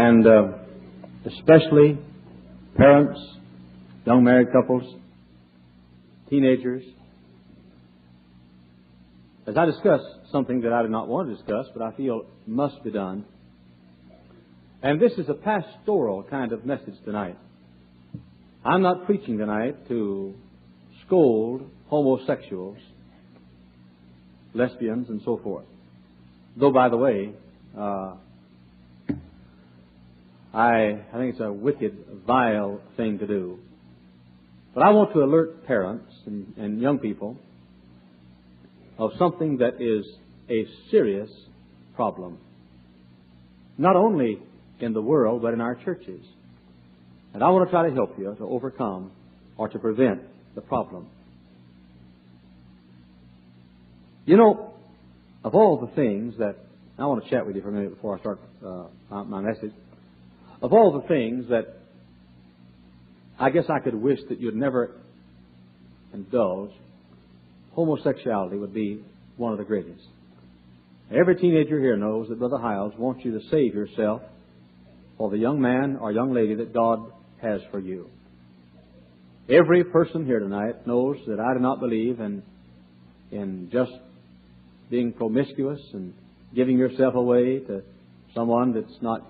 and especially parents, young married couples, teenagers, as I discuss something that I do not want to discuss, but I feel must be done. And this is a pastoral kind of message tonight. I'm not preaching tonight to scold homosexuals, lesbians, and so forth. Though, by the way, I think it's a wicked, vile thing to do. But I want to alert parents and young people of something that is a serious problem, not only in the world, but in our churches. And I want to try to help you to overcome or to prevent the problem. You know, of all the things that, I want to chat with you for a minute before I start my message. Of all the things that I guess I could wish that you'd never indulge, homosexuality would be one of the greatest. Every teenager here knows that Brother Hyles wants you to save yourself for the young man or young lady that God has for you. Every person here tonight knows that I do not believe in just being promiscuous and giving yourself away to someone that's not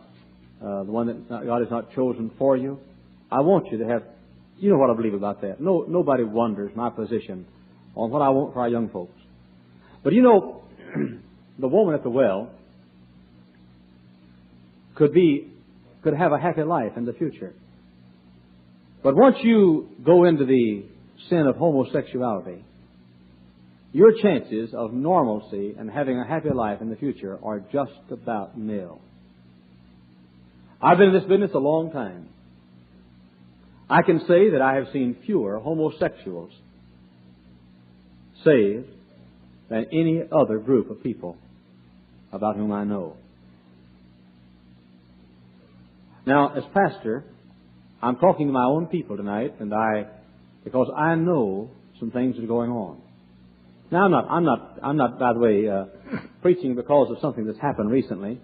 the one that God has not chosen for you. I want you to have, you know what I believe about that. Nobody wonders my position on what I want for our young folks. But you know, the woman at the well could have a happy life in the future. But once you go into the sin of homosexuality, your chances of normalcy and having a happy life in the future are just about nil. I've been in this business a long time. I can say that I have seen fewer homosexuals saved than any other group of people about whom I know. Now, as pastor, I'm talking to my own people tonight, because I know some things that are going on. Now, I'm not, by the way, preaching because of something that's happened recently.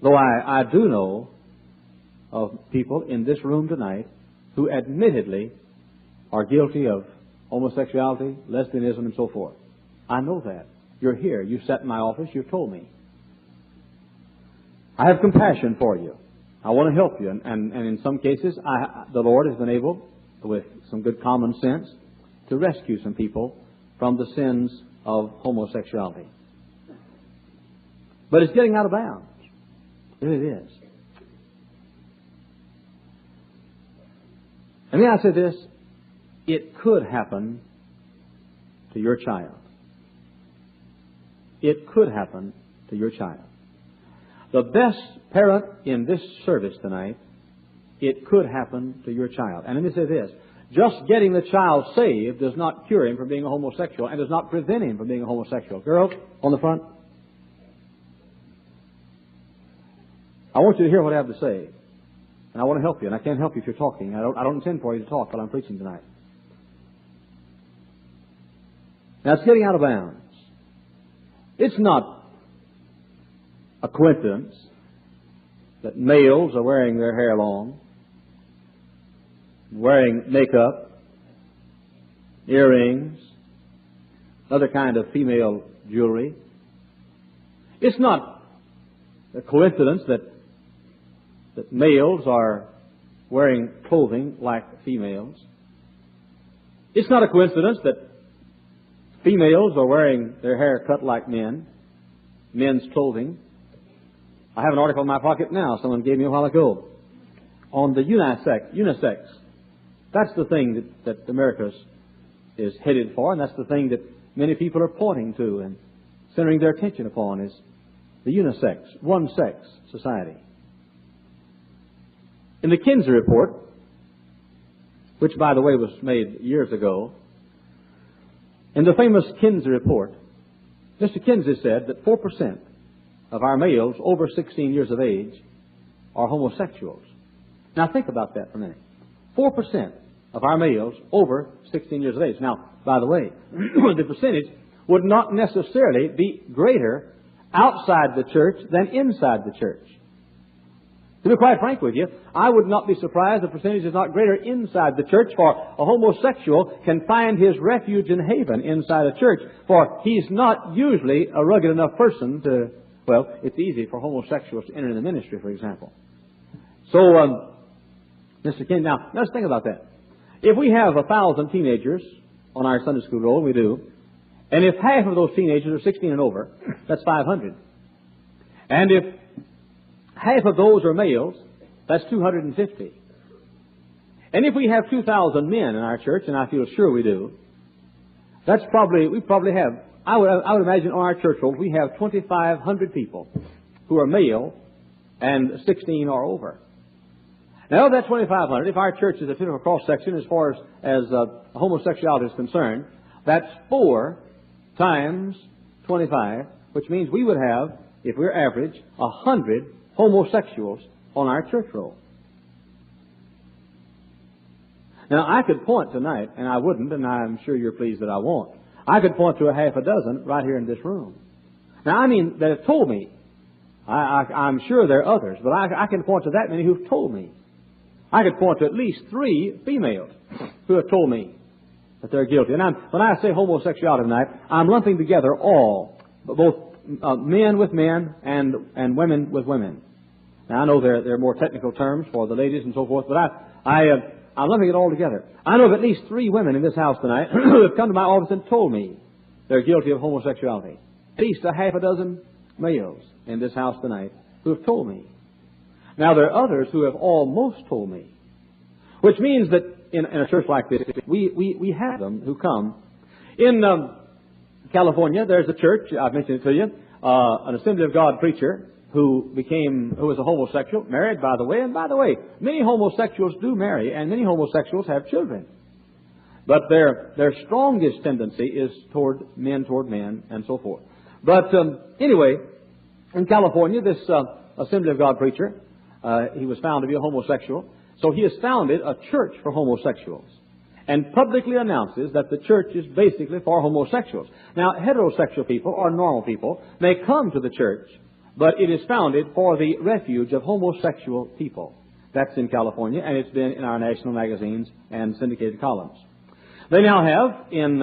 Though I do know of people in this room tonight who admittedly are guilty of homosexuality, lesbianism, and so forth. I know that. You're here. You sat in my office. You've told me. I have compassion for you. I want to help you. And in some cases, the Lord has been able, with some good common sense, to rescue some people from the sins of homosexuality. But it's getting out of bounds. It really is. And then I say this, it could happen to your child. It could happen to your child. The best parent in this service tonight, it could happen to your child. And let me say this, just getting the child saved does not cure him from being a homosexual and does not prevent him from being a homosexual. Girls, on the front. I want you to hear what I have to say. And I want to help you, and I can't help you if you're talking. I don't intend for you to talk while I'm preaching tonight. Now, it's getting out of bounds. It's not a coincidence that males are wearing their hair long, wearing makeup, earrings, other kind of female jewelry. It's not a coincidence that males are wearing clothing like females. It's not a coincidence that females are wearing their hair cut like men's clothing. I have an article in my pocket now, someone gave me a while ago, on the unisex. That's the thing that America is headed for, and that's the thing that many people are pointing to and centering their attention upon, is the unisex, one-sex society. In the Kinsey Report, which, by the way, was made years ago, in the famous Kinsey Report, Mr. Kinsey said that 4% of our males over 16 years of age are homosexuals. Now, think about that for a minute. 4% of our males over 16 years of age. Now, by the way, the percentage would not necessarily be greater outside the church than inside the church. To be quite frank with you, I would not be surprised the percentage is not greater inside the church, for a homosexual can find his refuge and haven inside a church, for he's not usually a rugged enough person to, well, it's easy for homosexuals to enter in the ministry, for example. So, Mr. King, now, let's think about that. If we have 1,000 teenagers on our Sunday school roll, we do, and if half of those teenagers are 16 and over, that's 500. And if half of those are males, that's 250. And if we have 2,000 men in our church, and I feel sure we do, we probably have, I would imagine on our church rolls, we have 2,500 people who are male and 16 or over. Now, of that 2,500, if our church is a typical cross-section as far as homosexuality is concerned, that's 4 times 25, which means we would have, if we're average, 100 homosexuals on our church roll. Now, I could point tonight, and I wouldn't, and I'm sure you're pleased that I won't. I could point to a half a dozen right here in this room. Now, I mean, that have told me. I'm sure there are others, but I can point to that many who've told me. I could point to at least 3 females who have told me that they're guilty. And when I say homosexuality tonight, I'm lumping together all, both men with men and women with women. Now, I know there are more technical terms for the ladies and so forth, but I'm lumping it all together. I know of at least 3 women in this house tonight who have come to my office and told me they're guilty of homosexuality. At least a half a dozen males in this house tonight who have told me. Now, there are others who have almost told me, which means that in a church like this, we have them who come. In California, there's a church, I've mentioned it to you, an Assembly of God preacher who was a homosexual, married, by the way. And by the way, many homosexuals do marry, and many homosexuals have children. But their strongest tendency is toward men, and so forth. But anyway, in California, this Assembly of God preacher, he was found to be a homosexual. So he has founded a church for homosexuals and publicly announces that the church is basically for homosexuals. Now, heterosexual people or normal people may come to the church, but it is founded for the refuge of homosexual people. That's in California, and it's been in our national magazines and syndicated columns. They now have in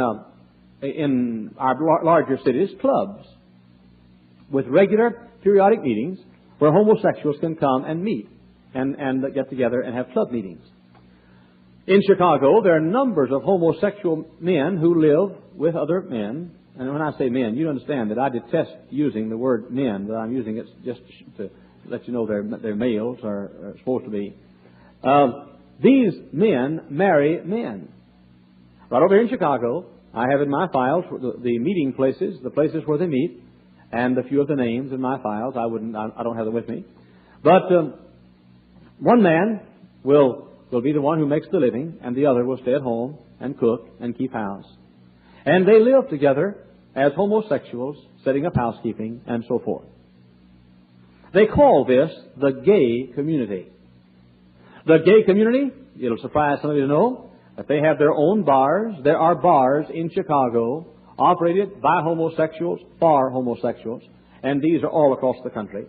our larger cities clubs with regular periodic meetings where homosexuals can come and meet and get together and have club meetings. In Chicago, there are numbers of homosexual men who live with other men. And when I say men, you understand that I detest using the word men, but I'm using it just to let you know they're males, or are supposed to be. These men marry men. Right over here in Chicago, I have in my files the meeting places, the places where they meet, and a few of the names in my files. I don't have them with me. But one man will be the one who makes the living, and the other will stay at home and cook and keep house. And they live together as homosexuals, setting up housekeeping and so forth. They call this the gay community. The gay community, it'll surprise some of you to know, that they have their own bars. There are bars in Chicago operated by homosexuals for homosexuals, and these are all across the country.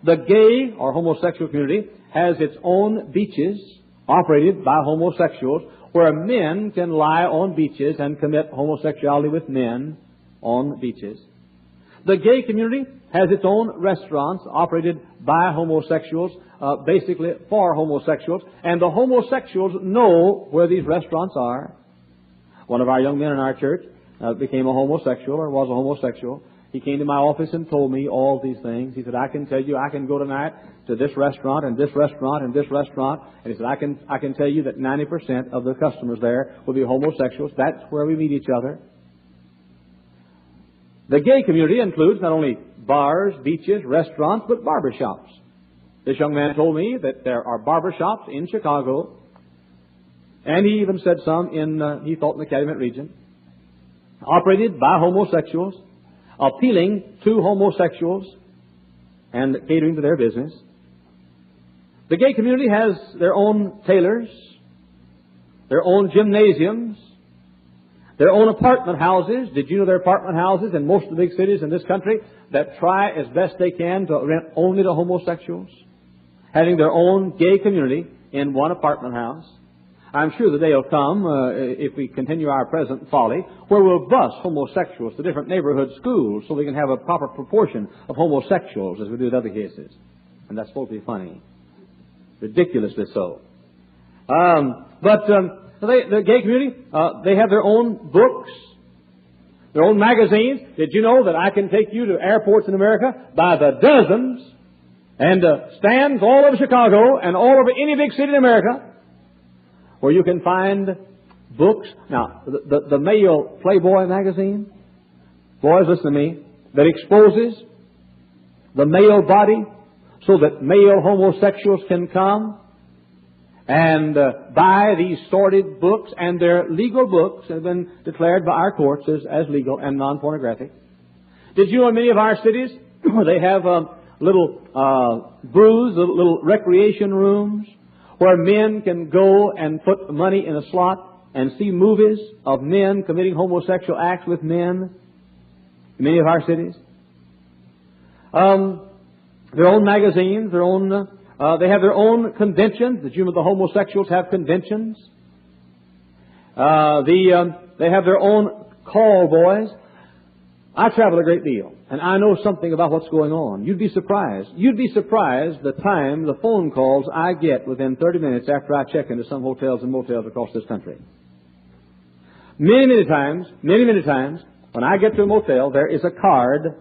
The gay or homosexual community has its own beaches operated by homosexuals, where men can lie on beaches and commit homosexuality with men on beaches. The gay community has its own restaurants operated by homosexuals, basically for homosexuals, and the homosexuals know where these restaurants are. One of our young men in our church became a homosexual, or was a homosexual. He came to my office and told me all these things. He said, I can tell you, I can go tonight to this restaurant and this restaurant and this restaurant. And he said, I can tell you that 90% of the customers there will be homosexuals. That's where we meet each other. The gay community includes not only bars, beaches, restaurants, but barbershops. This young man told me that there are barbershops in Chicago, and he even said some he thought in the Calumet region, operated by homosexuals, appealing to homosexuals and catering to their business. The gay community has their own tailors, their own gymnasiums, their own apartment houses. Did you know there are apartment houses in most of the big cities in this country that try as best they can to rent only to homosexuals? having their own gay community in one apartment house. I'm sure the day will come, if we continue our present folly, where we'll bus homosexuals to different neighborhood schools so we can have a proper proportion of homosexuals as we do in other cases. And that's supposed to be funny. Ridiculously so. The gay community, they have their own books, their own magazines. Did you know that I can take you to airports in America by the dozens and stands all over Chicago and all over any big city in America where you can find books? Now, the male Playboy magazine, boys, listen to me, that exposes the male body so that male homosexuals can come and buy these sordid books, and their legal books have been declared by our courts as legal and non-pornographic. Did you know in many of our cities they have little brews, little recreation rooms where men can go and put money in a slot and see movies of men committing homosexual acts with men in many of our cities? Their own magazines, their own, they have their own conventions. Did you know the homosexuals have conventions? They have their own call boys. I travel a great deal, and I know something about what's going on. You'd be surprised. You'd be surprised the phone calls I get within 30 minutes after I check into some hotels and motels across this country. Many times, when I get to a motel, there is a card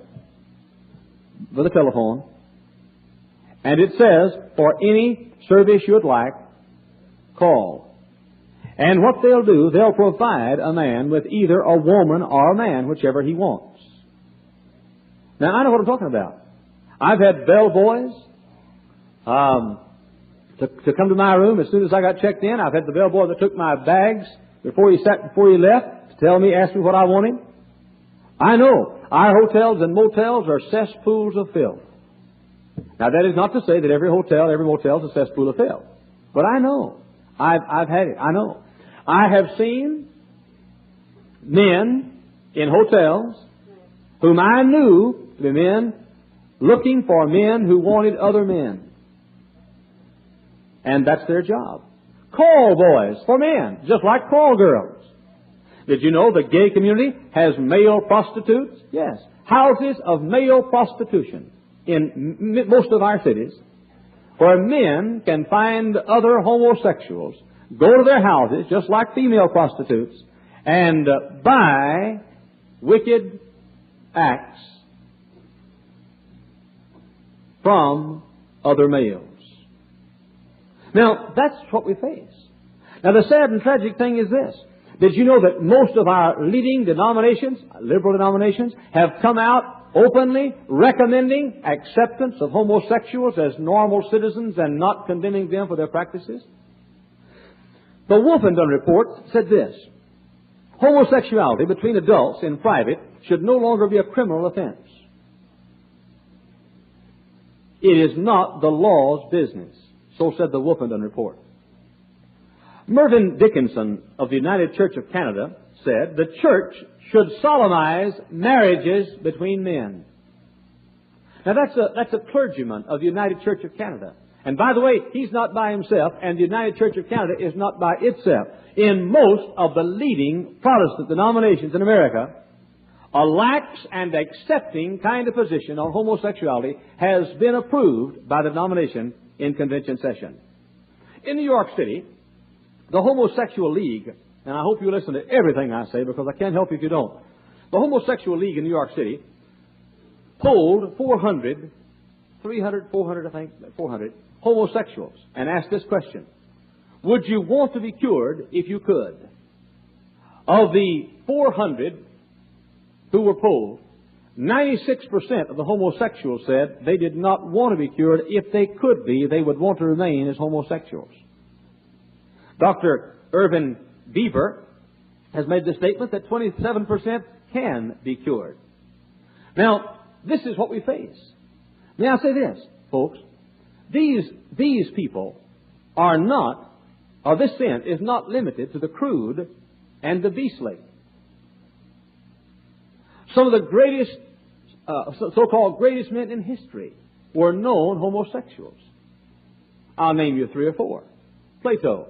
with a telephone, and it says, for any service you would like, call. And what they'll do, they'll provide a man with either a woman or a man, whichever he wants. Now, I know what I'm talking about. I've had bellboys to come to my room as soon as I got checked in. I've had the bellboy that took my bags before he left to tell me, ask me what I wanted. I know our hotels and motels are cesspools of filth. Now, that is not to say that every motel is a cesspool of filth. But I know. I've had it. I know. I have seen men in hotels whom I knew to be men looking for men who wanted other men. And that's their job. Call boys for men, just like call girls. Did you know the gay community has male prostitutes? Yes. Houses of male prostitution in most of our cities, where men can find other homosexuals, go to their houses, just like female prostitutes, and buy wicked acts from other males. Now, that's what we face. Now, the sad and tragic thing is this. Did you know that most of our leading denominations, liberal denominations, have come out openly recommending acceptance of homosexuals as normal citizens and not condemning them for their practices? The Wolfenden Report said this: homosexuality between adults in private should no longer be a criminal offense. It is not the law's business. So said the Wolfenden Report. Mervyn Dickinson of the United Church of Canada said the church should solemnize marriages between men. Now that's a clergyman of the United Church of Canada. And by the way, he's not by himself, and the United Church of Canada is not by itself. In most of the leading Protestant denominations in America, a lax and accepting kind of position on homosexuality has been approved by the denomination in convention session. In New York City, the Homosexual League, and I hope you listen to everything I say because I can't help you if you don't. The Homosexual League in New York City polled 400 homosexuals and asked this question: would you want to be cured if you could? Of the 400 who were polled, 96% of the homosexuals said they did not want to be cured. If they could be, they would want to remain as homosexuals. Dr. Irvin Bieber has made the statement that 27% can be cured. Now, this is what we face. May I say this, folks? These people are not, or this sin is not limited to the crude and the beastly. Some of the greatest, so-called greatest men in history were known homosexuals. I'll name you 3 or 4. Plato,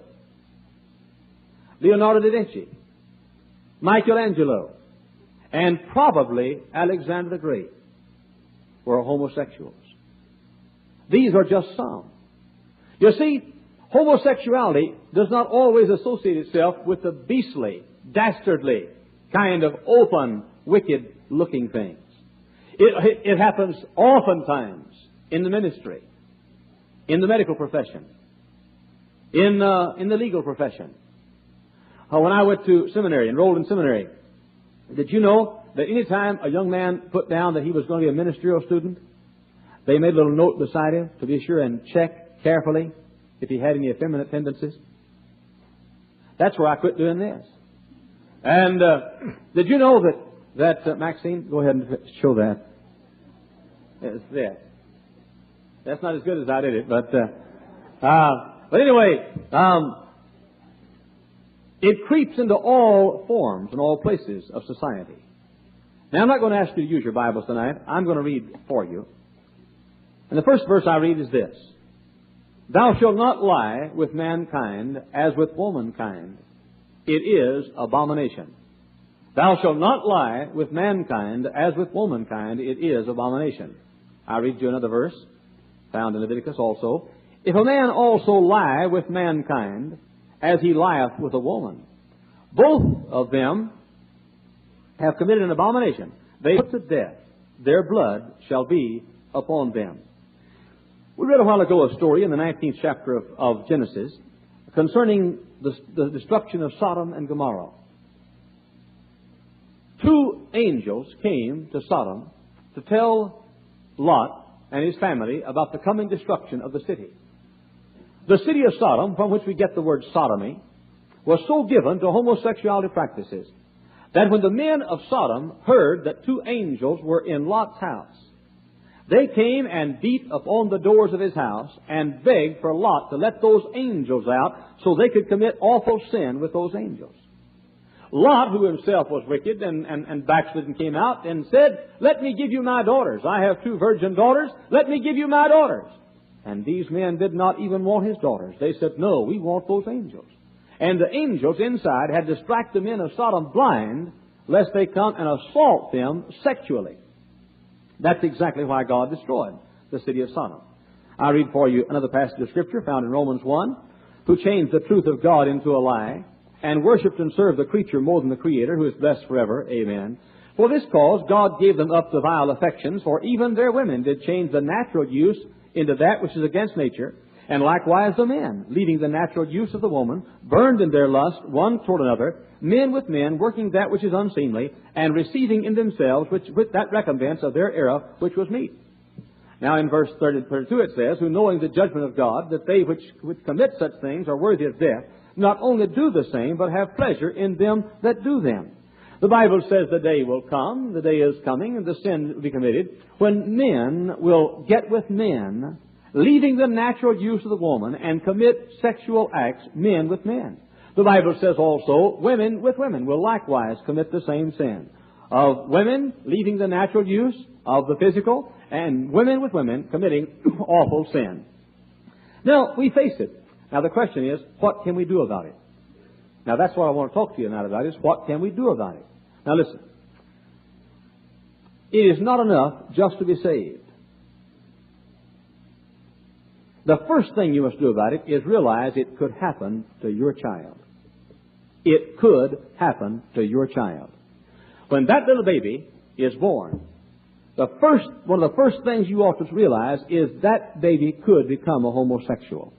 Leonardo da Vinci, Michelangelo, and probably Alexander the Great were homosexuals. These are just some. You see, homosexuality does not always associate itself with the beastly, dastardly, kind of open, wicked-looking things. It happens oftentimes in the ministry, in the medical profession, in the legal profession. When I went to seminary, enrolled in seminary, did you know that any time a young man put down that he was going to be a ministerial student, they made a little note beside him to be sure and check carefully if he had any effeminate tendencies? That's where I quit doing this. And did you know that Maxine, go ahead and show that. It's there. That's not as good as I did it, but anyway, it creeps into all forms and all places of society. Now, I'm not going to ask you to use your Bibles tonight. I'm going to read for you. And the first verse I read is this: Thou shalt not lie with mankind as with womankind. It is abomination. Thou shalt not lie with mankind as with womankind. It is abomination. I read you another verse, found in Leviticus also. If a man also lie with mankind as he lieth with a woman, both of them have committed an abomination. They put to death. Their blood shall be upon them. We read a while ago a story in the 19th chapter of Genesis concerning the destruction of Sodom and Gomorrah. 2 angels came to Sodom to tell Lot and his family about the coming destruction of the city. The city of Sodom, from which we get the word sodomy, was so given to homosexuality practices that when the men of Sodom heard that 2 angels were in Lot's house, they came and beat upon the doors of his house and begged for Lot to let those angels out so they could commit awful sin with those angels. Lot, who himself was wicked and backslidden, came out and said, "Let me give you my daughters. I have 2 virgin daughters. Let me give you my daughters." And these men did not even want his daughters. They said, "No, we want those angels." And the angels inside had to strike the men of Sodom blind, lest they come and assault them sexually. That's exactly why God destroyed the city of Sodom. I read for you another passage of Scripture found in Romans 1, who changed the truth of God into a lie, and worshipped and served the creature more than the Creator, who is blessed forever. Amen. For this cause God gave them up to vile affections, for even their women did change the natural use into that which is against nature, and likewise the men, leaving the natural use of the woman, burned in their lust one toward another, men with men, working that which is unseemly, and receiving in themselves with that recompense of their error which was meet. Now in verse 32 it says, "Who knowing the judgment of God, that they which commit such things are worthy of death, not only do the same, but have pleasure in them that do them." The Bible says the day will come, the day is coming, and the sin will be committed, when men will get with men, leaving the natural use of the woman, and commit sexual acts, men with men. The Bible says also, women with women will likewise commit the same sin. Of women leaving the natural use of the physical, and women with women committing awful sin. Now, we face it. Now, the question is, what can we do about it? Now, that's what I want to talk to you tonight about, is what can we do about it? Now, listen. It is not enough just to be saved. The first thing you must do about it is realize it could happen to your child. It could happen to your child. When that little baby is born, one of the first things you ought to realize is that baby could become a homosexual.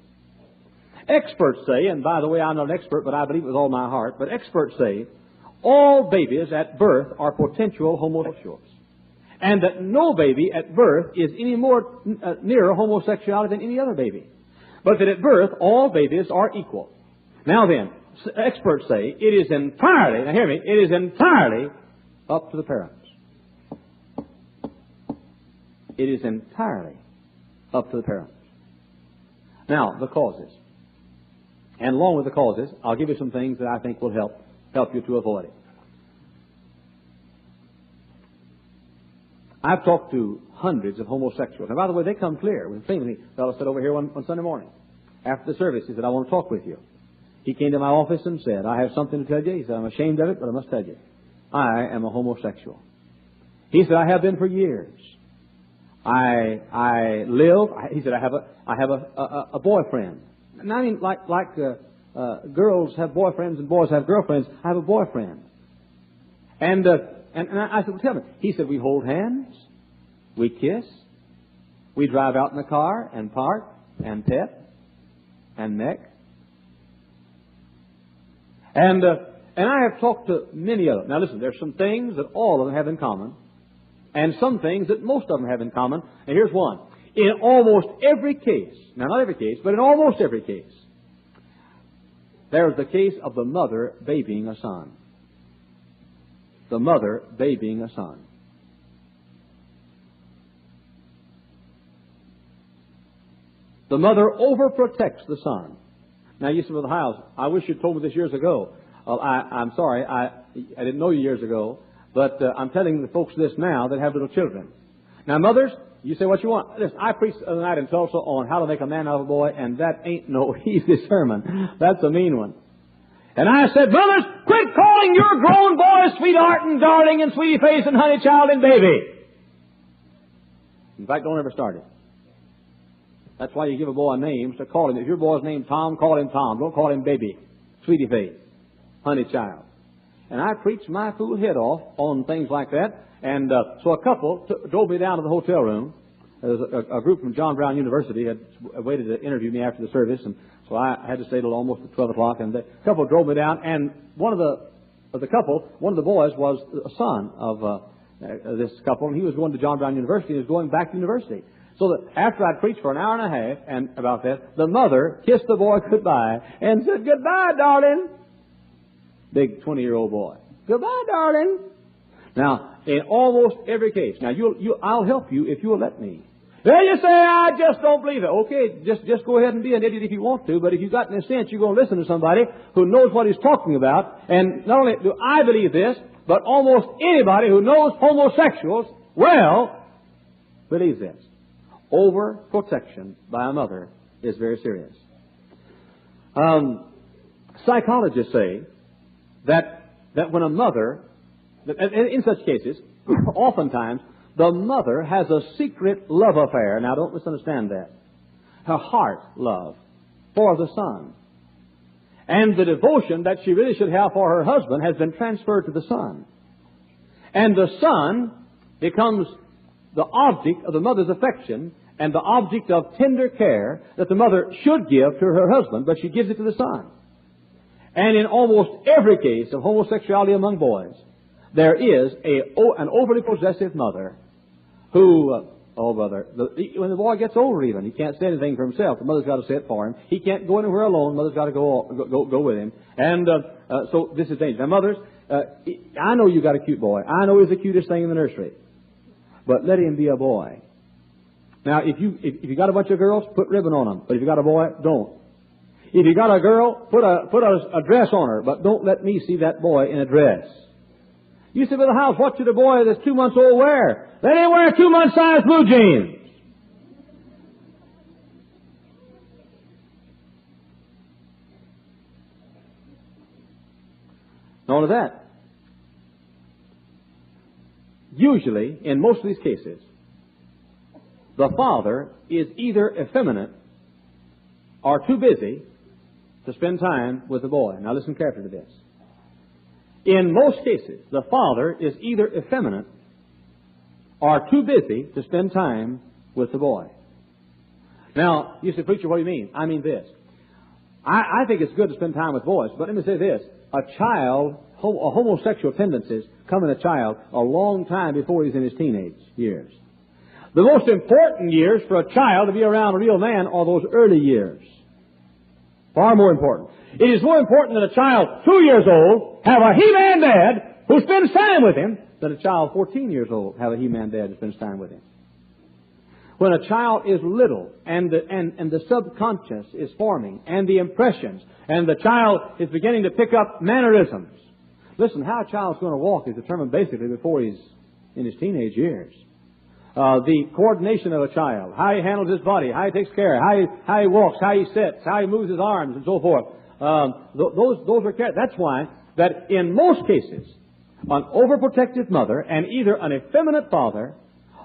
Experts say, and by the way, I'm not an expert, but I believe it with all my heart, but experts say all babies at birth are potential homosexuals. And that no baby at birth is any more nearer homosexuality than any other baby. But that at birth, all babies are equal. Now then, experts say it is entirely, now hear me, it is entirely up to the parents. It is entirely up to the parents. Now, the causes. And along with the causes, I'll give you some things that I think will help you to avoid it. I've talked to hundreds of homosexuals. And by the way, they come clear. With a fellow said over here one Sunday morning. after the service. He said, I want to talk with you. He came to my office and said, I have something to tell you. He said, I'm ashamed of it, but I must tell you. I am a homosexual. He said, I have been for years. I live. He said, I have a boyfriend. And I mean, like girls have boyfriends and boys have girlfriends. I have a boyfriend. And I said, well, tell me. He said, we hold hands, we kiss, we drive out in the car and park and pet and neck. And I have talked to many of them. Now listen, there's some things that all of them have in common, and some things that most of them have in common. And here's one. In almost every case, now not every case, but in almost every case, there's the case of the mother babying a son. The mother babying a son. The mother overprotects the son. Now you said, well, Hyles, I wish you'd told me this years ago. Well, I'm sorry, I didn't know you years ago, but I'm telling the folks this now that have little children. Now, mothers, you say what you want. Listen, I preached the other night in Tulsa on how to make a man out of a boy, and that ain't no easy sermon. That's a mean one. And I said, mothers, quit calling your grown boy sweetheart and darling and sweetie face and honey child and baby. In fact, don't ever start it. That's why you give a boy a name, so call him. If your boy's named Tom, call him Tom. Don't call him baby, sweetie face, honey child. And I preached my fool head off on things like that. And so a couple drove me down to the hotel room. There was a group from John Brown University had waited to interview me after the service, and so I had to stay till almost at 12 o'clock. And the couple drove me down, and one of the boys was a son of this couple, and he was going to John Brown University. He was going back to university. So that after I'd preached for an hour and a half and about that, the mother kissed the boy goodbye and said, "Goodbye, darling." Big 20-year-old boy. "Goodbye, darling." Now, in almost every case, now I'll help you if you'll let me. Well, you say, "I just don't believe it." Okay, just go ahead and be an idiot if you want to, but if you've got any sense, you're going to listen to somebody who knows what he's talking about. And not only do I believe this, but almost anybody who knows homosexuals well believes this. Overprotection by a mother is very serious. Psychologists say that when a mother, in such cases, oftentimes, the mother has a secret love affair. Now, don't misunderstand that. Her heart love for the son. And the devotion that she really should have for her husband has been transferred to the son. And the son becomes the object of the mother's affection and the object of tender care that the mother should give to her husband, but she gives it to the son. And in almost every case of homosexuality among boys, there is an overly possessive mother who, when the boy gets older even, he can't say anything for himself. The mother's got to say it for him. He can't go anywhere alone. Mother's got to go with him. And so this is dangerous. Now, mothers, I know you got a cute boy. I know he's the cutest thing in the nursery. But let him be a boy. Now, if you got a bunch of girls, put ribbon on them. But if you got a boy, don't. If you got a girl, put a dress on her. But don't let me see that boy in a dress. You say, "Brother Hyles, what should a boy that's 2 months old wear?" Let him wear 2-month size blue jeans. Not only that, usually, in most of these cases, the father is either effeminate or too busy to spend time with the boy. Now listen carefully to this. In most cases, the father is either effeminate or too busy to spend time with the boy. Now, you say, "Preacher, what do you mean?" I mean this. I think it's good to spend time with boys, but let me say this. A homosexual tendencies come in a child a long time before he's in his teenage years. The most important years for a child to be around a real man are those early years. Far more important. It is more important that a child 2 years old have a he-man dad who spends time with him than a child 14 years old have a he-man dad who spends time with him. When a child is little and the subconscious is forming and the impressions and the child is beginning to pick up mannerisms. Listen, how a child's going to walk is determined basically before he's in his teenage years. the coordination of a child, how he handles his body, how he takes care, how he walks, how he sits, how he moves his arms, and so forth. Those are care. That's why that in most cases, an overprotective mother and either an effeminate father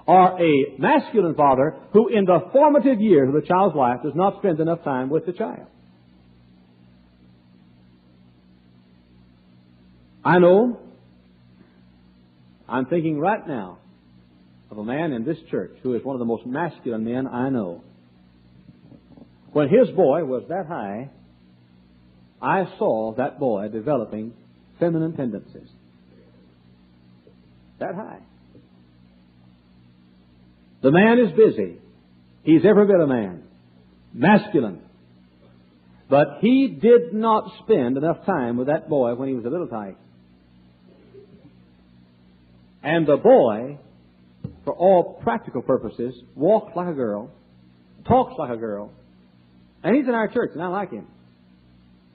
or a masculine father who in the formative years of the child's life does not spend enough time with the child. I know, I'm thinking right now of a man in this church who is one of the most masculine men I know. When his boy was that high, I saw that boy developing feminine tendencies. That high. The man is busy. He's every bit a man. Masculine. But he did not spend enough time with that boy when he was a little tyke. And the boy, for all practical purposes, walks like a girl, talks like a girl, and he's in our church, and I like him.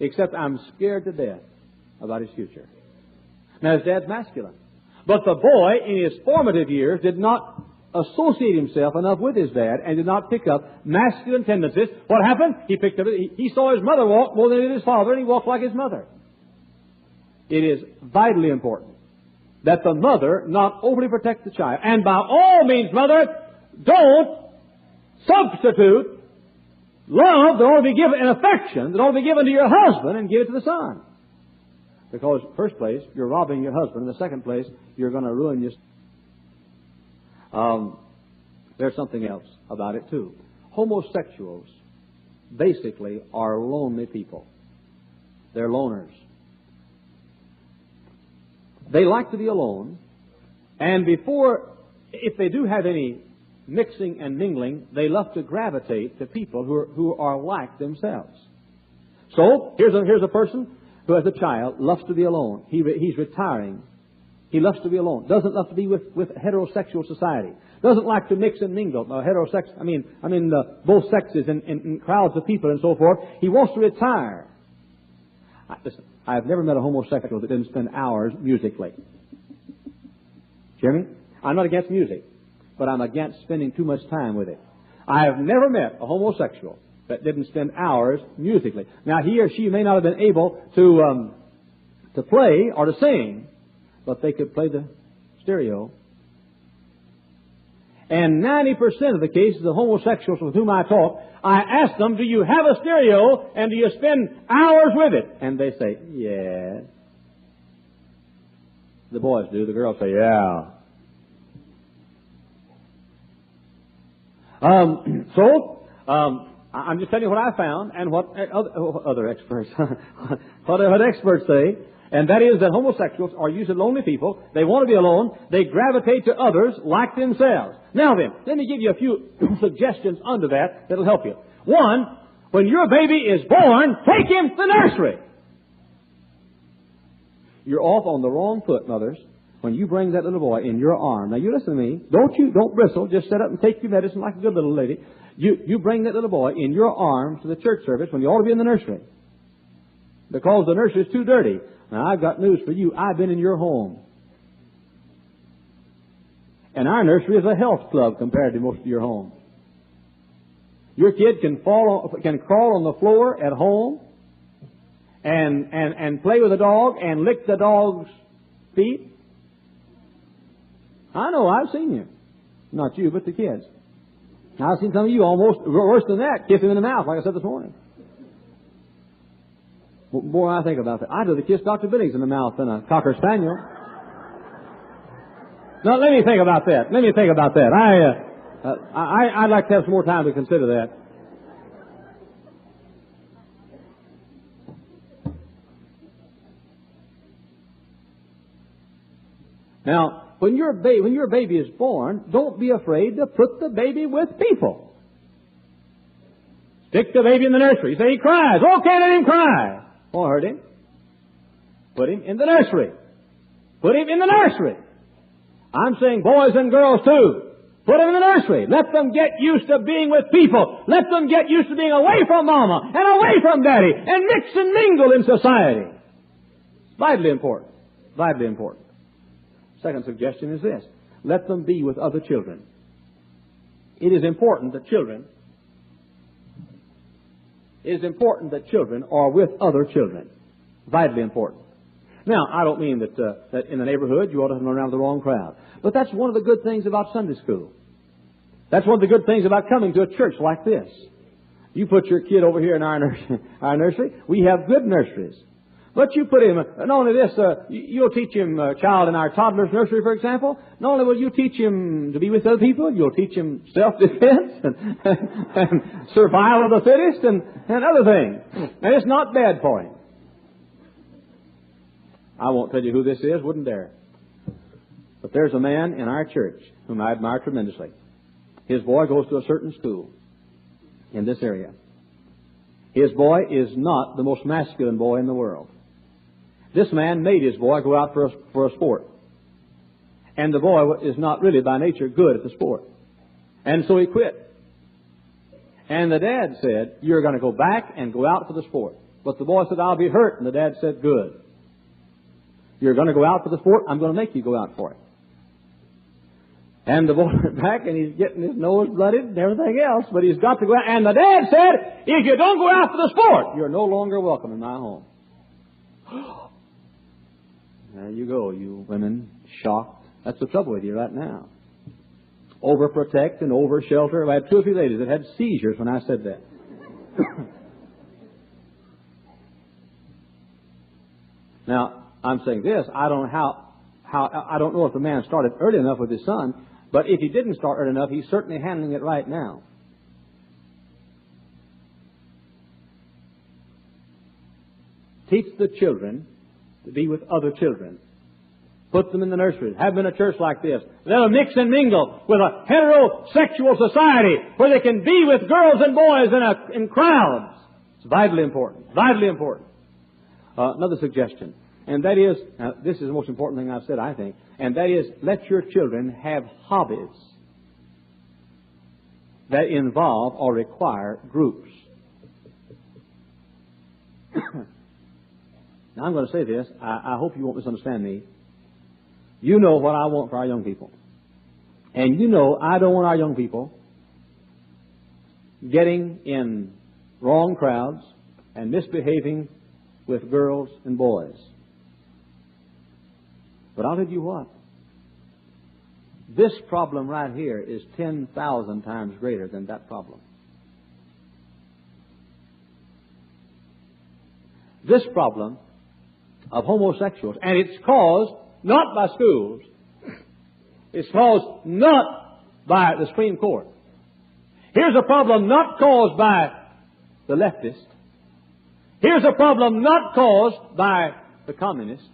Except I'm scared to death about his future. Now, his dad's masculine. But the boy, in his formative years, did not associate himself enough with his dad and did not pick up masculine tendencies. What happened? He picked up. He saw his mother walk more than he did his father, and he walked like his mother. It is vitally important that the mother not overly protect the child. And by all means, mother, don't substitute love that ought to be given, and affection that ought to be given to your husband, and give it to the son. Because, first place, you're robbing your husband. In the second place, you're going to ruin your... There's something else about it, too. Homosexuals, basically, are lonely people. They're loners. They like to be alone. And if they do have any mixing and mingling, they love to gravitate to people who are like themselves. So, here's a person who, as a child, loves to be alone. He's retiring. He loves to be alone. Doesn't love to be with heterosexual society. Doesn't like to mix and mingle. Both sexes in crowds of people and so forth. He wants to retire. Listen, I've never met a homosexual that didn't spend hours musically. Hear me? I'm not against music, but I'm against spending too much time with it. I have never met a homosexual that didn't spend hours musically. Now, he or she may not have been able to play or to sing, but they could play the stereo. And 90% of the cases of homosexuals with whom I talk, I ask them, do you have a stereo and do you spend hours with it? And they say, yes. The boys do. The girls say, yeah. I'm just telling you what I found and what other experts, what experts say. And that is that homosexuals are usually lonely people. They want to be alone. They gravitate to others like themselves. Now then, let me give you a few suggestions under that that'll help you. One, when your baby is born, take him to the nursery. You're off on the wrong foot, mothers, when you bring that little boy in your arm. Now, you listen to me. Don't bristle. Just sit up and take your medicine like a good little lady. You bring that little boy in your arms to the church service when you ought to be in the nursery. Because the nursery is too dirty. Now, I've got news for you. I've been in your home. And our nursery is a health club compared to most of your homes. Your kid can crawl on the floor at home and play with a dog and lick the dog's feet. I know, I've seen you. Not you, but the kids. I've seen some of you almost worse than that, kiss him in the mouth, like I said this morning. Boy, I think about that. I'd rather kiss Dr. Billings in the mouth than a Cocker Spaniel. Now, let me think about that. I'd like to have some more time to consider that. Now, when your baby is born, don't be afraid to put the baby with people. Stick the baby in the nursery. You say he cries. Okay, let him cry. Won't hurt him. Put him in the nursery. Put him in the nursery. I'm saying boys and girls too. Put them in the nursery. Let them get used to being with people. Let them get used to being away from Mama and away from Daddy and mix and mingle in society. Vitally important. Vitally important. Second suggestion is this. Let them be with other children. it is important that children are with other children. Vitally important. Now, I don't mean that in the neighborhood you ought to run around with the wrong crowd. But that's one of the good things about Sunday school. That's one of the good things about coming to a church like this. You put your kid over here in our nursery. We have good nurseries. But you put him, not only this, you'll teach him a child in our toddler's nursery, for example. Not only will you teach him to be with other people, you'll teach him self-defense and survival of the fittest and other things. And it's not bad for him. I won't tell you who this is, wouldn't dare. But there's a man in our church whom I admire tremendously. His boy goes to a certain school in this area. His boy is not the most masculine boy in the world. This man made his boy go out for a sport. And the boy is not really by nature good at the sport. And so he quit. And the dad said, you're going to go back and go out for the sport. But the boy said, I'll be hurt. And the dad said, good. You're going to go out for the sport. I'm going to make you go out for it. And the boy went back and he's getting his nose blooded and everything else. But he's got to go out. And the dad said, if you don't go out for the sport, you're no longer welcome in my home. There you go, you women, shocked. That's the trouble with you right now. Overprotect and over-shelter. I had 2 or 3 ladies that had seizures when I said that. Now, I'm saying this. I don't know I don't know if the man started early enough with his son, but if he didn't start early enough, he's certainly handling it right now. Teach the children to be with other children. Put them in the nursery. Have them in a church like this. Let them mix and mingle with a heterosexual society where they can be with girls and boys in crowds. It's vitally important. Vitally important. Another suggestion. And that is, this is the most important thing I've said, I think, and that is, let your children have hobbies that involve or require groups. Now, I'm going to say this. I hope you won't misunderstand me. You know what I want for our young people. And you know I don't want our young people getting in wrong crowds and misbehaving with girls and boys. But I'll tell you what. This problem right here is 10,000 times greater than that problem. This problem of homosexuals, and it's caused not by schools, it's caused not by the Supreme Court. Here's a problem not caused by the leftist. Here's a problem not caused by the communist.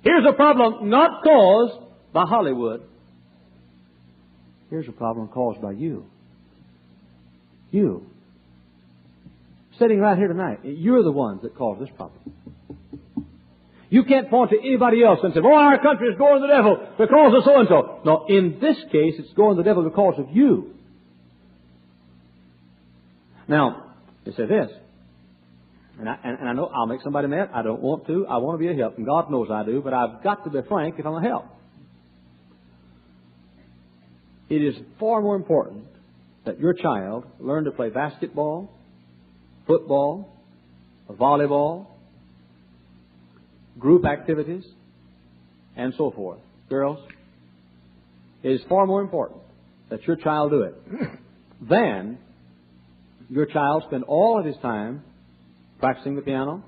Here's a problem not caused by Hollywood. Here's a problem caused by you. You. Sitting right here tonight, you're the ones that caused this problem. You can't point to anybody else and say, oh, our country is going to the devil because of so-and-so. No, in this case, it's going to the devil because of you. Now, you say this, and I know I'll make somebody mad. I don't want to. I want to be a help, and God knows I do, but I've got to be frank if I'm a help. It is far more important that your child learn to play basketball, football, volleyball, group activities, and so forth. Girls, it is far more important that your child do it than your child spend all of his time practicing the piano,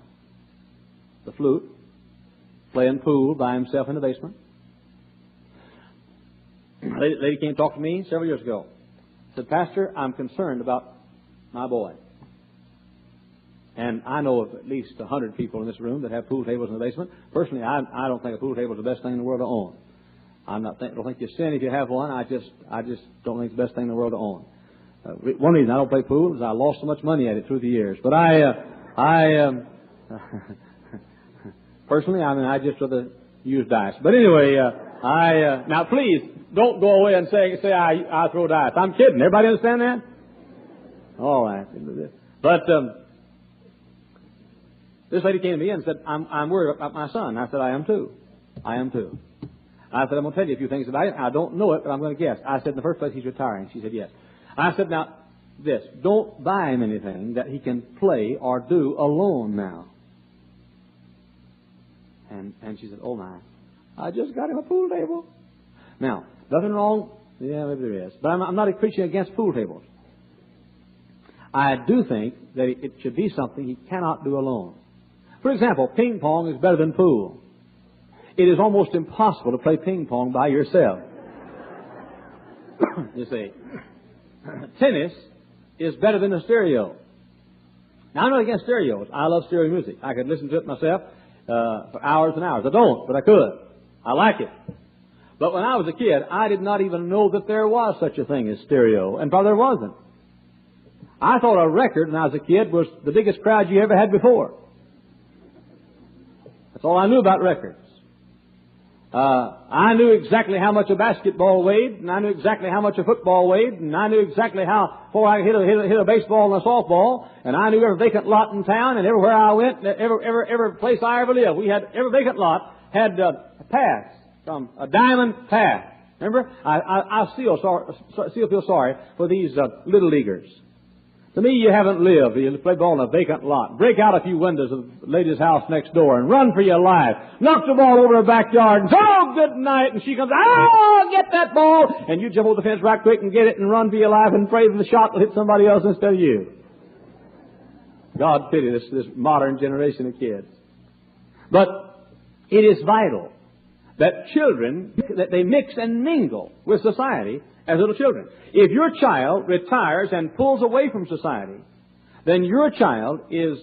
the flute, playing pool by himself in the basement. A lady came to talk to me several years ago. Said, Pastor, I'm concerned about my boy. And I know of at least 100 people in this room that have pool tables in the basement. Personally, I don't think a pool table is the best thing in the world to own. I don't think you sin if you have one. I just don't think it's the best thing in the world to own. One reason I don't play pool is I lost so much money at it through the years. But personally, I just rather use dice. But anyway, now please don't go away and say I throw dice. I'm kidding. Everybody understand that? All right. But this lady came to me and said, I'm worried about my son. I said, I am too. I said, I'm going to tell you a few things about it. I don't know it, but I'm going to guess. I said, in the first place, he's retiring. She said, yes. I said, now, this, don't buy him anything that he can play or do alone now. And she said, oh my, I just got him a pool table. Now, nothing wrong. Yeah, maybe there is. But I'm not preaching against pool tables. I do think that it should be something he cannot do alone. For example, ping pong is better than pool. It is almost impossible to play ping pong by yourself. You see. Tennis is better than a stereo. Now, I'm not against stereos. I love stereo music. I could listen to it myself for hours and hours. I don't, but I could. I like it. But when I was a kid, I did not even know that there was such a thing as stereo. And probably there wasn't. I thought a record when I was a kid was the biggest crowd you ever had before. That's all I knew about records. I knew exactly how much a basketball weighed, and I knew exactly how much a football weighed, and I knew exactly how far I could hit a baseball and a softball, and I knew every vacant lot in town, and everywhere I went, every place I ever lived, we had every vacant lot had a pass, a diamond path. Remember, I still feel sorry for these little leaguers. To me, you haven't lived. You play ball in a vacant lot. Break out a few windows of the lady's house next door and run for your life. Knock the ball over her backyard and say, oh, good night. And she comes, oh, get that ball. And you jump over the fence right quick and get it and run for your life and pray that the shot will hit somebody else instead of you. God pity this modern generation of kids. But it is vital that children, that they mix and mingle with society as little children. If your child retires and pulls away from society, then your child is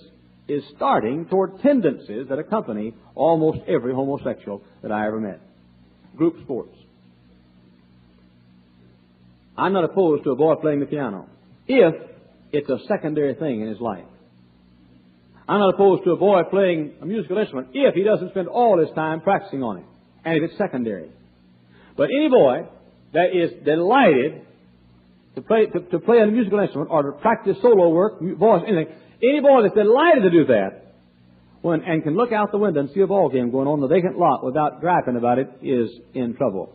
starting toward tendencies that accompany almost every homosexual that I ever met. Group sports. I'm not opposed to a boy playing the piano if it's a secondary thing in his life. I'm not opposed to a boy playing a musical instrument if he doesn't spend all his time practicing on it, and if it's secondary. But any boy that is delighted to play a musical instrument or to practice solo work, voice, anything, any boy that's delighted to do that and can look out the window and see a ball game going on in the vacant lot without griping about it is in trouble.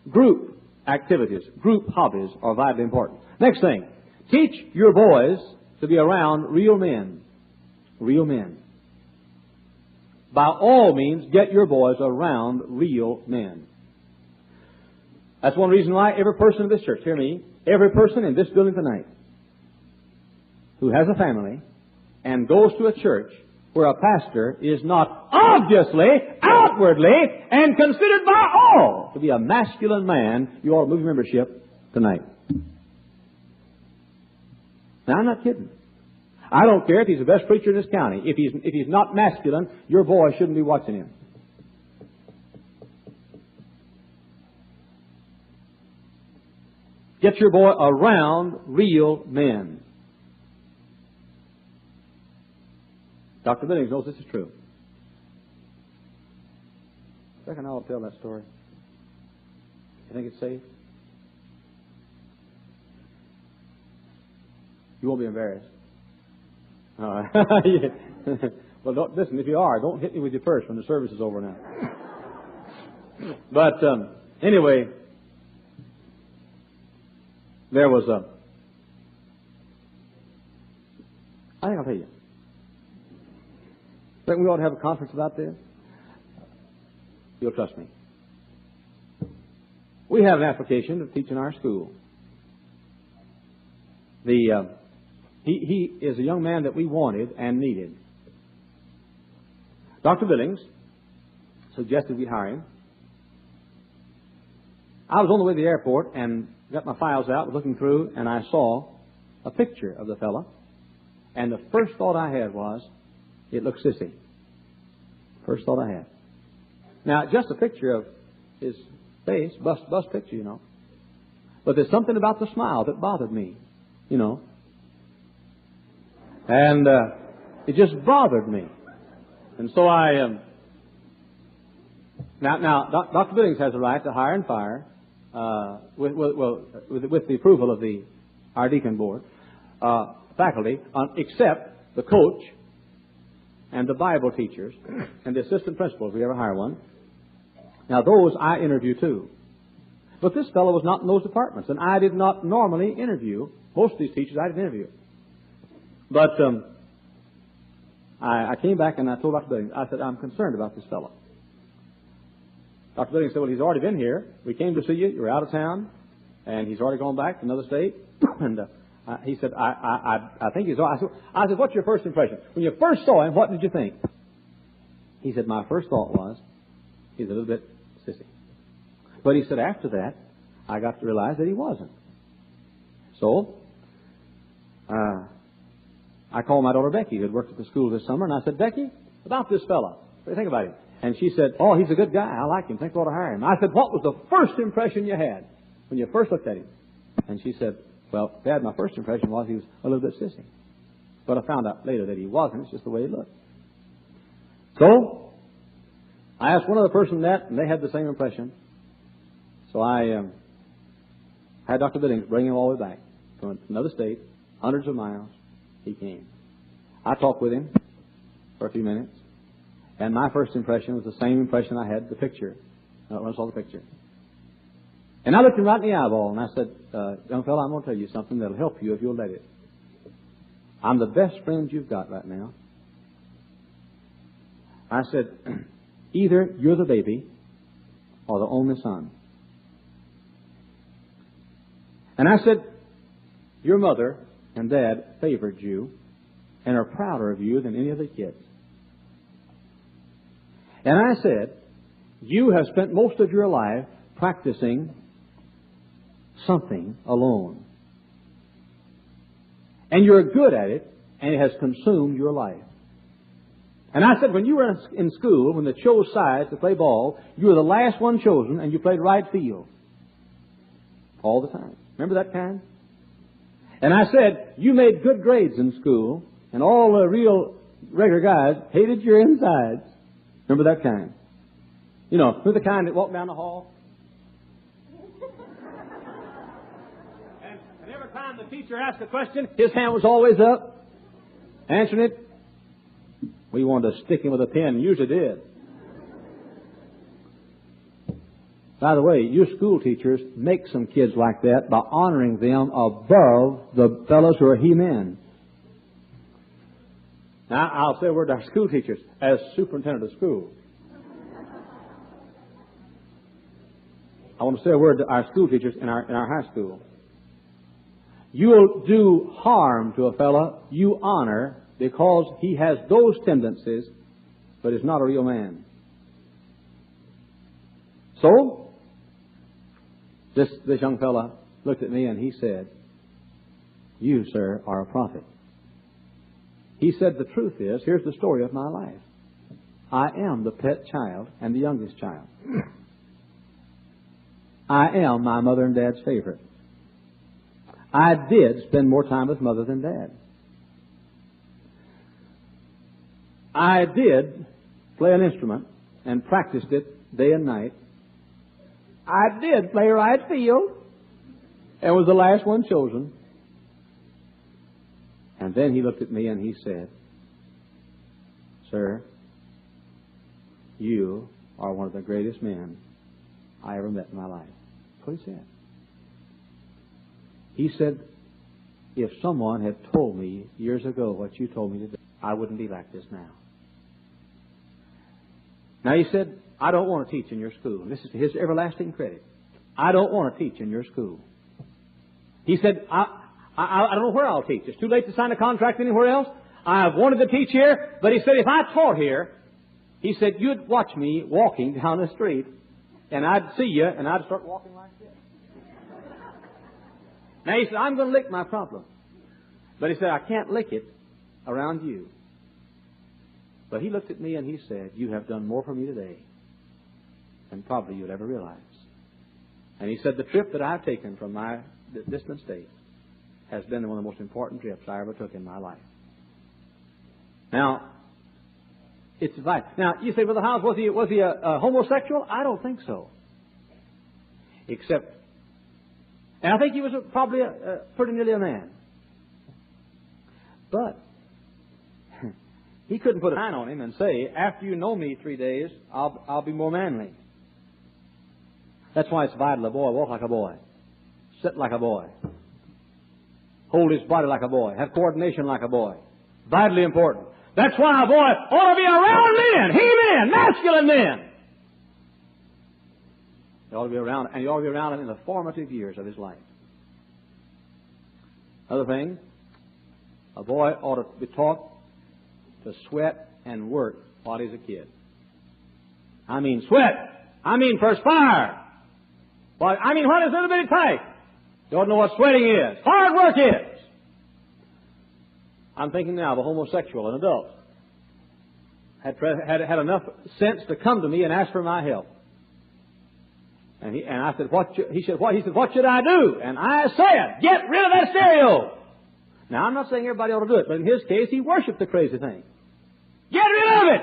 Group activities, group hobbies are vitally important. Next thing, teach your boys to be around real men. Real men. By all means, get your boys around real men. That's one reason why every person in this church, hear me, every person in this building tonight who has a family and goes to a church where a pastor is not obviously, outwardly, and considered by all to be a masculine man, you ought to move your membership tonight. Now, I'm not kidding. I don't care if he's the best preacher in this county. If he's not masculine, your boy shouldn't be watching him. Get your boy around real men. Dr. Billings knows this is true. I reckon I'll tell that story. You think it's safe? You won't be embarrassed. All right. Well, don't, listen, if you are, don't hit me with your purse when the service is over now. But anyway, there was I think I'll tell you. Think we ought to have a conference about this? You'll trust me. We have an application to teach in our school. He is a young man that we wanted and needed. Dr. Billings suggested we hire him. I was on the way to the airport and got my files out, was looking through, and I saw a picture of the fellow. And the first thought I had was, it looks sissy. First thought I had. Now, just a picture of his face, bust picture, you know. But there's something about the smile that bothered me, you know. And it just bothered me. And so now, Dr. Billings has a right to hire and fire with the approval of our deacon board, faculty, except the coach and the Bible teachers and the assistant principals, if we ever hire one. Now, those I interview too. But this fellow was not in those departments, and I did not normally interview. Most of these teachers I didn't interview. But I came back and I told Dr. Billings, I said, I'm concerned about this fellow. Dr. Billings said, well, he's already been here. We came to see you. You were out of town, and he's already gone back to another state. And he said, I think he's... I said, what's your first impression? When you first saw him, what did you think? He said, my first thought was, he's a little bit sissy. But he said, after that, I got to realize that he wasn't. So, I called my daughter Becky, who had worked at the school this summer, and I said, Becky, about this fellow, what do you think about him? And she said, oh, he's a good guy. I like him. Think we ought to hire him. I said, what was the first impression you had when you first looked at him? And she said, well, Dad, my first impression was he was a little bit sissy. But I found out later that he wasn't. It's just the way he looked. So, I asked one other person that, and they had the same impression. So I had Dr. Billings bring him all the way back from another state, hundreds of miles. He came. I talked with him for a few minutes, and my first impression was the same impression I had the picture, when I saw the picture. And I looked him right in the eyeball, and I said, young fellow, I'm going to tell you something that'll help you if you'll let it. I'm the best friend you've got right now. I said, either you're the baby or the only son. And I said, your mother and dad favored you and are prouder of you than any of the kids. And I said, you have spent most of your life practicing something alone. And you're good at it, and it has consumed your life. And I said, when you were in school, when they chose sides to play ball, you were the last one chosen, and you played right field. All the time. Remember that kind? And I said, you made good grades in school, and all the real regular guys hated your insides. Remember that kind? You know, remember the kind that walked down the hall? and every time the teacher asked a question, his hand was always up, answering it. We wanted to stick him with a pen, and usually did. By the way, your school teachers make some kids like that by honoring them above the fellows who are he-men. Now, I'll say a word to our school teachers as superintendent of school. I want to say a word to our school teachers in our high school. You'll do harm to a fellow you honor because he has those tendencies, but is not a real man. So, this young fella looked at me and he said, you, sir, are a prophet. He said, the truth is, here's the story of my life. I am the pet child and the youngest child. I am my mother and dad's favorite. I did spend more time with mother than dad. I did play an instrument and practiced it day and night. I did play right field and was the last one chosen. And then he looked at me and he said, sir, you are one of the greatest men I ever met in my life. That's what he said. He said, if someone had told me years ago what you told me today, I wouldn't be like this now. Now he said, I don't want to teach in your school. This is his everlasting credit. I don't want to teach in your school. He said, I don't know where I'll teach. It's too late to sign a contract anywhere else. I've wanted to teach here, but he said, if I taught here, he said, you'd watch me walking down the street, and I'd see you, and I'd start walking like this. Now he said, I'm going to lick my problem. But he said, I can't lick it around you. But he looked at me and he said, you have done more for me today than probably you'd ever realize. And he said, the trip that I've taken from my distant state has been one of the most important trips I ever took in my life. Now, it's vital. Now, you say, Brother Hyles, was he a homosexual? I don't think so. Except, and I think he was probably pretty nearly a man. But He couldn't put a sign on him and say, after you know me 3 days, I'll be more manly. That's why it's vital a boy walk like a boy, sit like a boy, hold his body like a boy, have coordination like a boy. Vitally important. That's why a boy ought to be around men, he-men, masculine men. You ought to be around, and you ought to be around him in the formative years of his life. Another thing, a boy ought to be taught to sweat and work while he's a kid. I mean sweat. I mean perspire. Well, I mean what is a little bit tight? You ought to know what sweating is. Hard work is. I'm thinking now of a homosexual, an adult. Had enough sense to come to me and ask for my help. And I said, he said, what should I do? And I said, get rid of that stereo. Now, I'm not saying everybody ought to do it, but in his case, he worshipped the crazy thing. Get rid of it!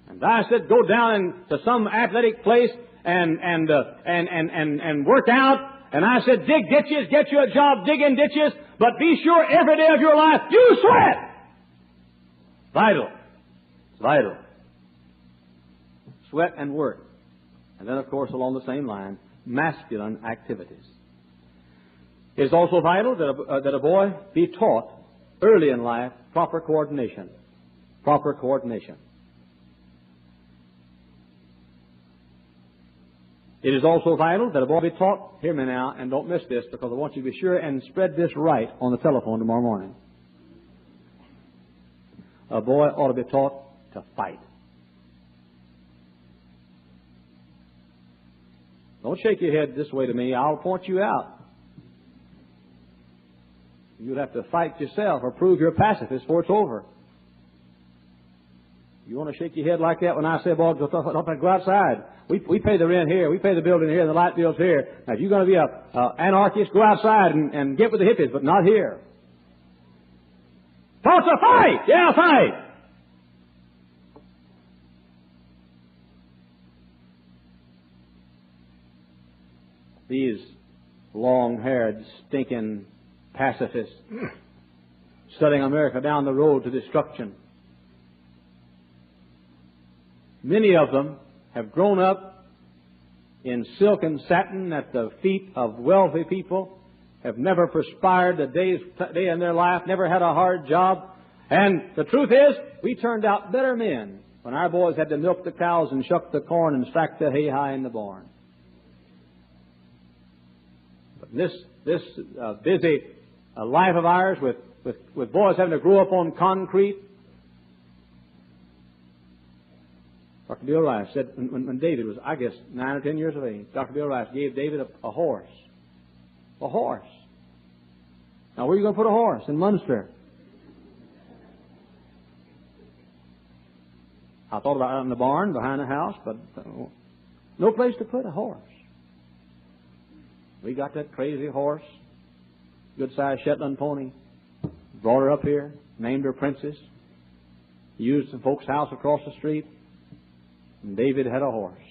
And I said, go down to some athletic place and work out. And I said, dig ditches, get you a job digging ditches, but be sure every day of your life you sweat. Vital. It's vital. Sweat and work. And then, of course, along the same line, masculine activities. It's also vital that a boy be taught early in life proper coordination. Proper coordination. It is also vital that a boy be taught, hear me now, and don't miss this because I want you to be sure and spread this right on the telephone tomorrow morning. A boy ought to be taught to fight. Don't shake your head this way to me. I'll point you out. You'll have to fight yourself or prove you're a pacifist before it's over. You want to shake your head like that when I say, boy, go outside. We pay the rent here. We pay the building here. The light bill's here. Now, if you're going to be an anarchist, go outside and get with the hippies, but not here. Taught to fight! Yeah, fight! These long-haired, stinking pacifists setting America down the road to destruction. Many of them have grown up in silk and satin at the feet of wealthy people, have never perspired a day in their life, never had a hard job. And the truth is, we turned out better men when our boys had to milk the cows and shuck the corn and stack the hay high in the barn. This busy life of ours with boys having to grow up on concrete. Dr. Bill Rice said when David was, I guess, 9 or 10 years of age, Dr. Bill Rice gave David a horse. A horse. Now, where are you going to put a horse? In Munster. I thought about it in the barn behind the house, but no place to put a horse. We got that crazy horse, good-sized Shetland pony, brought her up here, named her Princess, used some folks' house across the street, and David had a horse.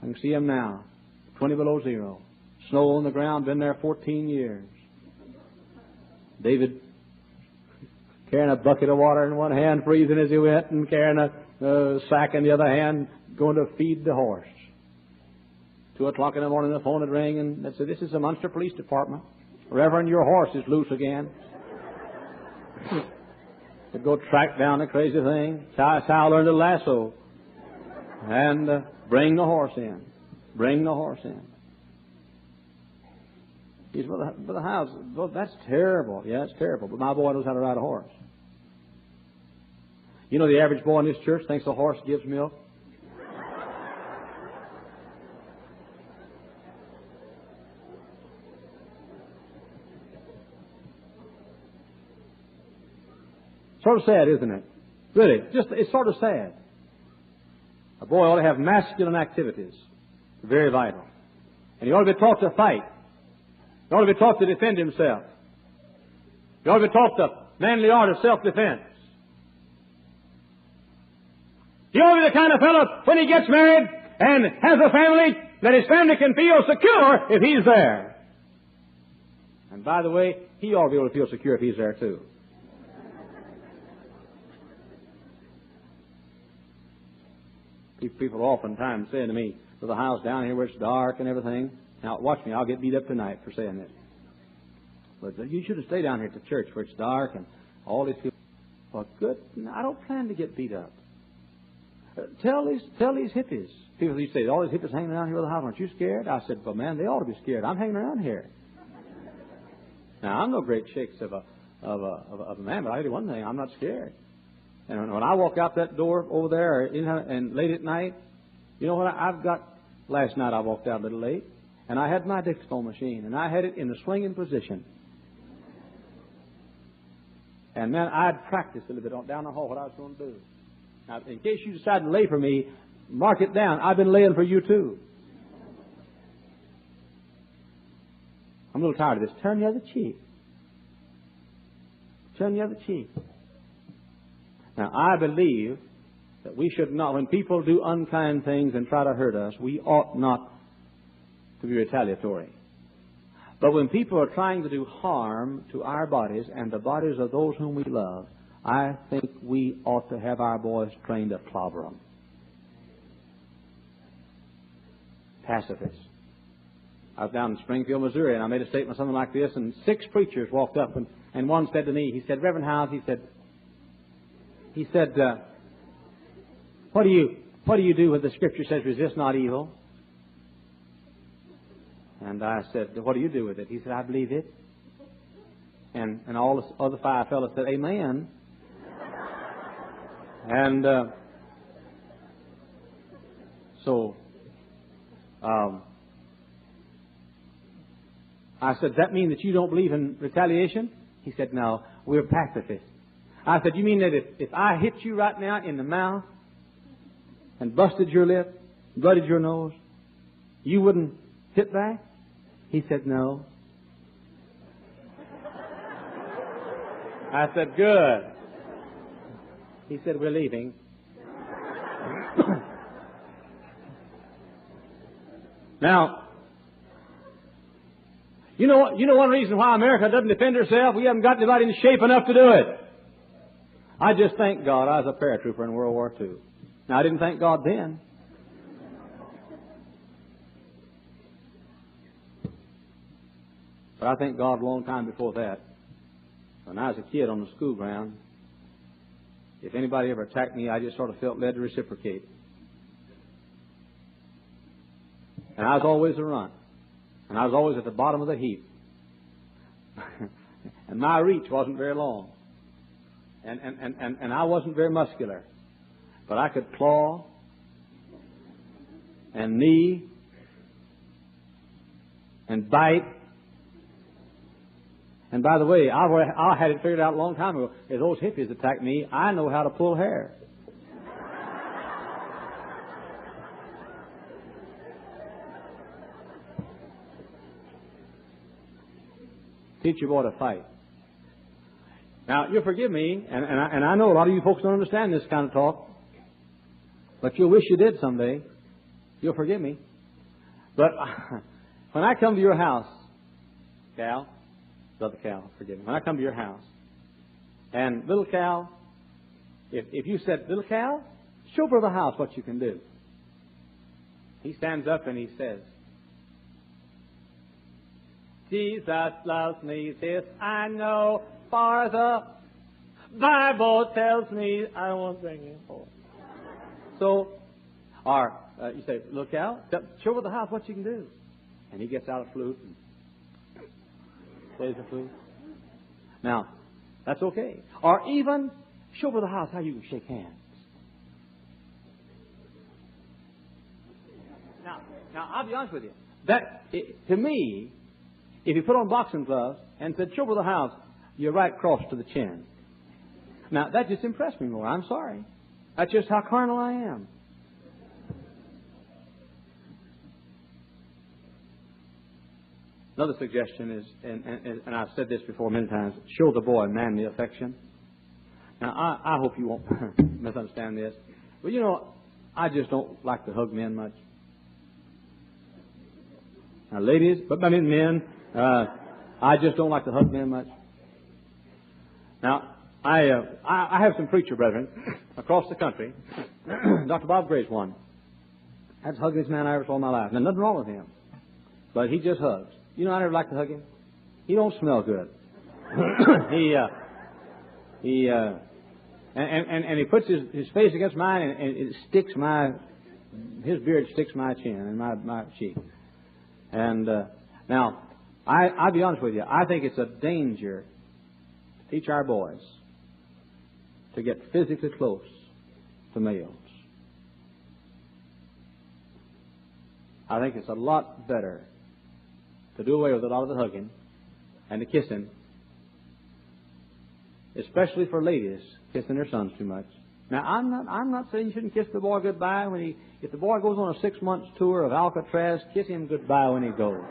I can see him now, 20 below zero, snow on the ground, been there 14 years. David carrying a bucket of water in one hand, freezing as he went, and carrying a sack in the other hand, going to feed the horse. 2 o'clock in the morning, the phone would ring, and they'd say, "This is the Munster Police Department. Reverend, your horse is loose again." They'd go track down the crazy thing. That's how I learned to lasso. And bring the horse in. Bring the horse in. He said, "Brother Hyles, that's terrible." Yeah, it's terrible, but my boy knows how to ride a horse. You know, the average boy in this church thinks a horse gives milk. Sort of sad, isn't it? Really, it's sort of sad. A boy ought to have masculine activities. Very vital. And he ought to be taught to fight. He ought to be taught to defend himself. He ought to be taught the manly art of self-defense. He ought to be the kind of fellow, when he gets married and has a family, that his family can feel secure if he's there. And by the way, he ought to be able to feel secure if he's there too. People are oftentimes saying to me, "There's a house down here where it's dark and everything." Now, watch me. I'll get beat up tonight for saying this. But you should have stayed down here at the church where it's dark and all these people. Well, good. I don't plan to get beat up. Tell these hippies. People used to say, "All these hippies hanging around here with the house. Aren't you scared?" I said, "Well, man, they ought to be scared. I'm hanging around here." Now, I'm no great shakes of a man, but I tell you one thing: I'm not scared. And when I walk out that door over there and late at night, you know what I've got? Last night I walked out a little late, and I had my dictaphone machine, and I had it in the swinging position. And man, I'd practiced a little bit down the hall what I was going to do. Now, in case you decide to lay for me, mark it down. I've been laying for you too. I'm a little tired of this. Turn the other cheek. Turn the other cheek. Now, I believe that we should not, when people do unkind things and try to hurt us, we ought not to be retaliatory. But when people are trying to do harm to our bodies and the bodies of those whom we love, I think we ought to have our boys trained to clobber them. Pacifists. I was down in Springfield, Missouri, and I made a statement something like this, and 6 preachers walked up, and one said to me, he said, "Reverend Hyles," he said, what do you do when the Scripture says, "Resist not evil"? And I said, "What do you do with it?" He said, "I believe it." And all the other 5 fellows said, "Amen." And I said, "Does that mean that you don't believe in retaliation?" He said, "No, we're pacifists." I said, "You mean that if I hit you right now in the mouth and busted your lip, blooded your nose, you wouldn't hit back?" He said, "No." I said, "Good." He said, "We're leaving." Now, you know one reason why America doesn't defend herself? We haven't got anybody in shape enough to do it. I just thank God I was a paratrooper in World War II. Now, I didn't thank God then. But I thank God a long time before that. When I was a kid on the school ground, if anybody ever attacked me, I just sort of felt led to reciprocate. And I was always a runt. And I was always at the bottom of the heap. And my reach wasn't very long. And I wasn't very muscular. But I could claw and knee and bite. And by the way, I had it figured out a long time ago. If those hippies attack me, I know how to pull hair. Teach your boy to fight. Now, you'll forgive me, and I know a lot of you folks don't understand this kind of talk, but you'll wish you did someday. You'll forgive me. But when I come to your house, Cal, Brother Cal, forgive me. When I come to your house, and little Cal, if you said, "Little Cal, show Brother Hyles what you can do," he stands up and he says, "Jesus loves me, this I know, for the Bible tells me I won't bring him home." So, or you say, "Look out, show Brother Hyles what you can do," and he gets out a flute and plays the flute. Now, that's okay. Or even show Brother Hyles how you can shake hands. Now, I'll be honest with you. To me, if you put on boxing gloves and said, "Show Brother Hyles your right cross to the chin," now that just impressed me more. I'm sorry. That's just how carnal I am. Another suggestion is, and I've said this before many times, show the boy manly affection. Now, I hope you won't misunderstand this. But, I just don't like to hug men much. Now, ladies, but I mean men, I just don't like to hug men much. Now, I have some preacher brethren across the country. Dr. Bob Gray's one. That's the huggiest man I ever saw in my life. Now, nothing wrong with him, but he just hugs. You know, I never liked to hug him. He don't smell good. And he puts his face against mine, and it sticks his beard sticks my chin and my cheek. And now, I'll be honest with you. I think it's a danger to teach our boys to get physically close to males. I think it's a lot better to do away with a lot of the hugging and the kissing, especially for ladies kissing their sons too much. Now, I'm not saying you shouldn't kiss the boy goodbye if the boy goes on a 6-month tour of Alcatraz, kiss him goodbye when he goes.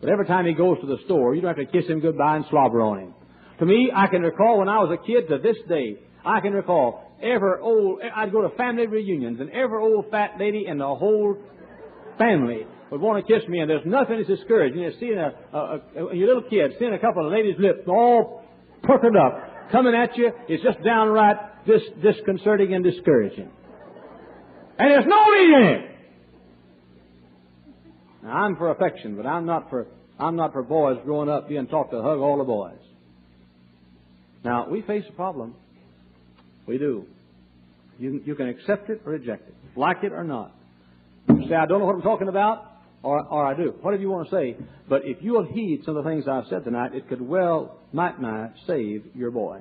But every time he goes to the store, you don't have to kiss him goodbye and slobber on him. To me, I can recall when I was a kid to this day, I can recall I'd go to family reunions, and every old fat lady in the whole family would want to kiss me, and there's nothing that's discouraging. You're seeing your little kid, seeing a couple of ladies' lips all puckered up, coming at you, is just downright disconcerting and discouraging. And there's no need in it. Now, I'm for affection, but I'm not for boys growing up being taught to hug all the boys. Now, we face a problem. We do. You can accept it or reject it, like it or not. You say, I don't know what I'm talking about, or I do. Whatever you want to say. But if you'll heed some of the things I've said tonight, it could might save your boy.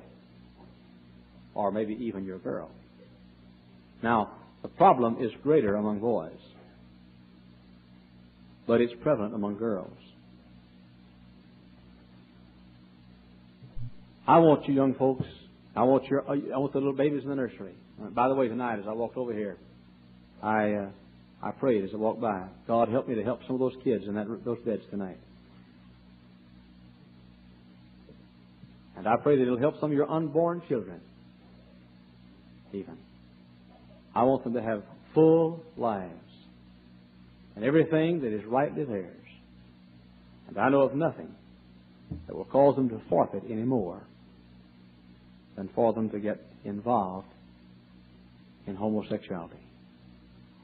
Or maybe even your girl. Now, the problem is greater among boys. But it's prevalent among girls. I want you young folks, I want the little babies in the nursery. By the way, tonight as I walked over here, I prayed as I walked by. God, help me to help some of those kids in those beds tonight. And I pray that it'll help some of your unborn children. Even. I want them to have full lives and everything that is rightly theirs. And I know of nothing that will cause them to forfeit any more than for them to get involved in homosexuality.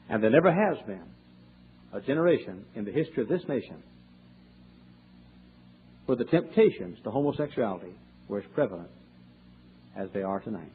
And there never has been a generation in the history of this nation where the temptations to homosexuality were as prevalent as they are tonight.